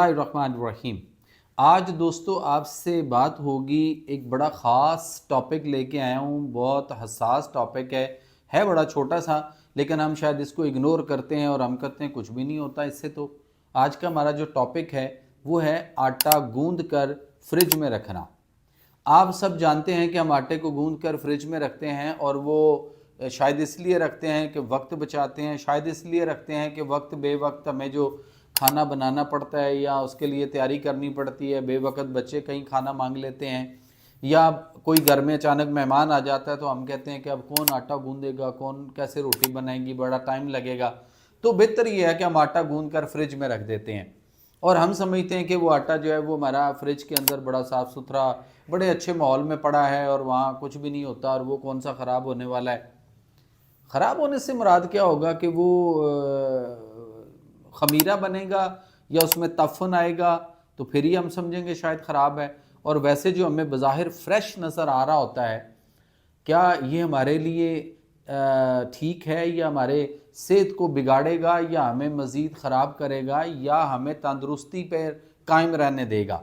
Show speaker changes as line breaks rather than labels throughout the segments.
बिस्मिल्लाहिर्रहमानिर्रहीम। आज दोस्तों आपसे बात होगी, एक बड़ा ख़ास टॉपिक लेके आया हूँ। बहुत हसास टॉपिक है बड़ा छोटा सा, लेकिन हम शायद इसको इग्नोर करते हैं और हम कहते हैं कुछ भी नहीं होता इससे। तो आज का हमारा जो टॉपिक है वो है आटा गूंद कर फ्रिज में रखना। आप सब जानते हैं कि हम आटे को गूंद कर फ्रिज में रखते हैं, और वो शायद इसलिए रखते हैं कि वक्त बचाते हैं, शायद इसलिए रखते हैं कि वक्त बेवक्त हमें जो खाना बनाना पड़ता है या उसके लिए तैयारी करनी पड़ती है, बेवक्त बच्चे कहीं खाना मांग लेते हैं, या कोई घर में अचानक मेहमान आ जाता है तो हम कहते हैं कि अब कौन आटा गूंदेगा, कौन कैसे रोटी बनाएंगी, बड़ा टाइम लगेगा। तो बेहतर ये है कि हम आटा गूंद कर फ्रिज में रख देते हैं, और हम समझते हैं कि वो आटा जो है वो हमारा फ्रिज के अंदर बड़ा साफ़ सुथरा बड़े अच्छे माहौल में पड़ा है और वहाँ कुछ भी नहीं होता, और वो कौन सा ख़राब होने वाला है। ख़राब होने से मुराद क्या होगा कि वो ख़मीरा बनेगा या उसमें तफ़न आएगा, तो फिर ही हम समझेंगे शायद ख़राब है। और वैसे जो हमें बज़ाहिर फ्रेश नज़र आ रहा होता है, क्या ये हमारे लिए ठीक है, या हमारे सेहत को बिगाड़ेगा, या हमें मज़ीद ख़राब करेगा, या हमें तंदुरुस्ती पर कायम रहने देगा?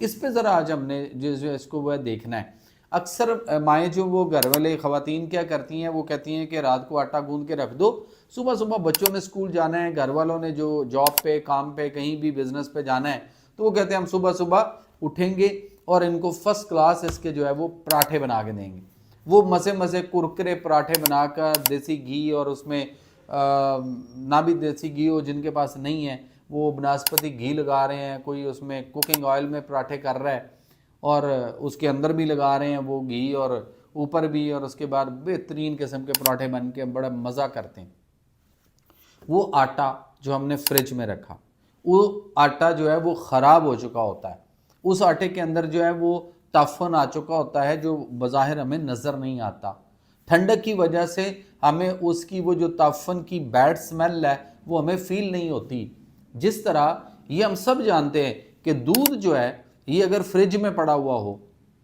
इस पे ज़रा आज हमने जो इसको वह देखना है। अक्सर माएँ जो वो घर वाले ख़वातीन क्या करती हैं, वो कहती हैं कि रात को आटा गूंद के रख दो, सुबह सुबह बच्चों ने स्कूल जाना है, घर वालों ने जो जॉब पे, काम पे, कहीं भी बिज़नेस पे जाना है, तो वो कहते हैं हम सुबह सुबह उठेंगे और इनको फर्स्ट क्लास इसके जो है वो पराठे बना के देंगे। वो मज़े मज़े कुरकुरे पराठे बनाकर देसी घी, और उसमें ना भी देसी घी हो, जिनके पास नहीं है वो बनास्पति घी लगा रहे हैं, कोई उसमें कुकिंग ऑयल में पराठे कर रहा है और उसके अंदर भी लगा रहे हैं वो घी और ऊपर भी, और उसके बाद बेहतरीन किस्म के पराठे बन के बड़ा मज़ा करते हैं। वो आटा जो हमने फ्रिज में रखा, वो आटा जो है वो ख़राब हो चुका होता है। उस आटे के अंदर जो है वो तफ़न आ चुका होता है, जो बज़ाहिर हमें नज़र नहीं आता। ठंडक की वजह से हमें उसकी वो जो तफ़न की बैड स्मेल है वो हमें फ़ील नहीं होती। जिस तरह ये हम सब जानते हैं कि दूध जो है ये अगर फ्रिज में पड़ा हुआ हो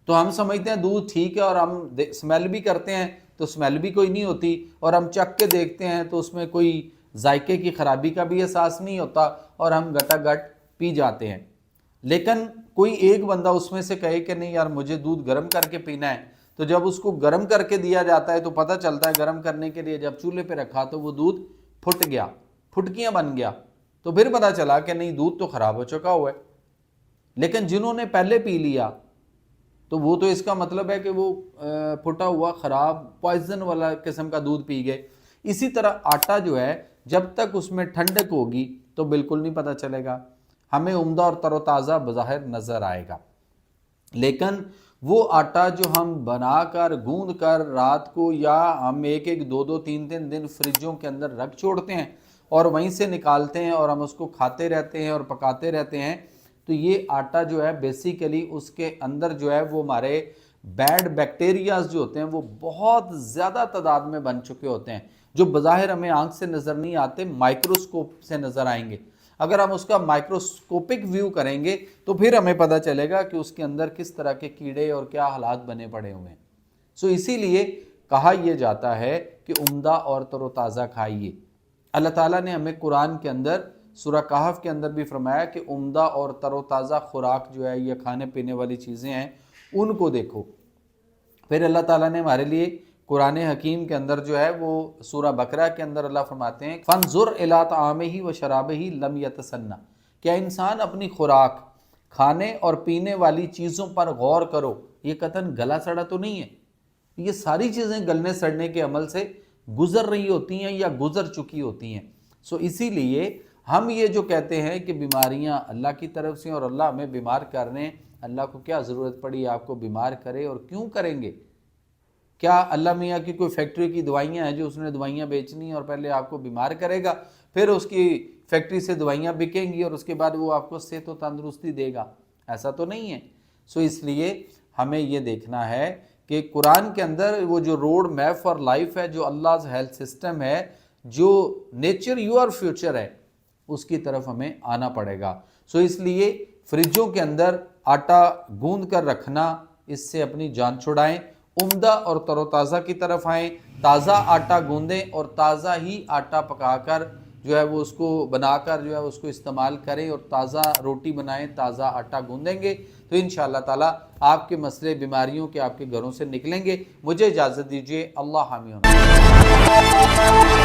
तो हम समझते हैं दूध ठीक है, और हम स्मेल भी करते हैं तो स्मेल भी कोई नहीं होती, और हम चख के देखते हैं तो उसमें कोई जायके की ख़राबी का भी एहसास नहीं होता, और हम गटागट पी जाते हैं। लेकिन कोई एक बंदा उसमें से कहे कि नहीं यार मुझे दूध गर्म करके पीना है, तो जब उसको गर्म करके दिया जाता है तो पता चलता है गर्म करने के लिए जब चूल्हे पे रखा तो वो दूध फुट गया, फुटकियाँ बन गया, तो फिर पता चला कि नहीं दूध तो ख़राब हो चुका हुआ है। लेकिन जिन्होंने पहले पी लिया तो वो तो इसका मतलब है कि वो फुटा हुआ ख़राब पॉइजन वाला किस्म का दूध पी गए। इसी तरह आटा जो है जब तक उसमें ठंडक होगी तो बिल्कुल नहीं पता चलेगा, हमें उम्दा और तरोताज़ा बज़ाहिर नज़र आएगा। लेकिन वो आटा जो हम बनाकर गूंद कर रात को, या हम एक एक दो दो तीन तीन दिन फ्रिजों के अंदर रख छोड़ते हैं और वहीं से निकालते हैं और हम उसको खाते रहते हैं और पकाते रहते हैं, तो ये आटा जो है बेसिकली उसके अंदर जो है वो हमारे बैड बैक्टीरियाज जो होते हैं वो बहुत ज़्यादा तादाद में बन चुके होते हैं, जो बज़ाहिर हमें आंख से नज़र नहीं आते, माइक्रोस्कोप से नज़र आएंगे। अगर हम उसका माइक्रोस्कोपिक व्यू करेंगे तो फिर हमें पता चलेगा कि उसके अंदर किस तरह के कीड़े और क्या हालात बने पड़े हुए हैं। सो इसीलिए कहा यह जाता है कि उम्दा और तरोताज़ा खाइए। अल्लाह ताला ने हमें कुरान के अंदर सूरह कहफ के अंदर भी फरमाया कि उम्दा और तरोताज़ा खुराक जो है या खाने पीने वाली चीज़ें हैं उनको देखो। फिर अल्लाह ताला ने हमारे लिए कुरान हकीम के अंदर जो है वो सूरह बकरा के अंदर अल्लाह फरमाते हैं फंजुर इला तामिही व शराबिही लम यतसन्ना, क्या इंसान अपनी खुराक खाने और पीने वाली चीज़ों पर गौर करो, ये कतन गला सड़ा तो नहीं है। ये सारी चीज़ें गलने सड़ने के अमल से गुजर रही होती हैं या गुजर चुकी होती हैं। सो इसीलिए हम ये जो कहते हैं कि बीमारियां अल्लाह की तरफ से और अल्लाह हमें बीमार कर रहे हैं, अल्लाह को क्या ज़रूरत पड़ी आपको बीमार करे, और क्यों करेंगे? क्या अल्लाह मियाँ की कोई फैक्ट्री की दवाइयाँ हैं जो उसने दवाइयाँ बेचनी और पहले आपको बीमार करेगा, फिर उसकी फैक्ट्री से दवाइयाँ बिकेंगी और उसके बाद वो आपको सेहत और तंदुरुस्ती देगा? ऐसा तो नहीं है। सो इसलिए हमें ये देखना है कि कुरान के अंदर वो जो रोड मैप फॉर लाइफ है, जो अल्लाह हेल्थ सिस्टम है, जो नेचर योर फ्यूचर है, उसकी तरफ हमें आना पड़ेगा। सो इसलिए फ्रिजों के अंदर आटा गूंद कर रखना, इससे अपनी जान छुड़ाएं, उम्दा और तरोताज़ा की तरफ आएँ, ताज़ा आटा गूंदें और ताज़ा ही आटा पकाकर جو ہے وہ اس کو بنا کر جو ہے اس کو استعمال کریں اور تازہ روٹی بنائیں، تازہ آٹا گوندیں گے تو انشاءاللہ تعالیٰ آپ کے مسئلے بیماریوں کے آپ کے گھروں سے نکلیں گے۔ مجھے اجازت دیجیے، اللہ حامی ہونا۔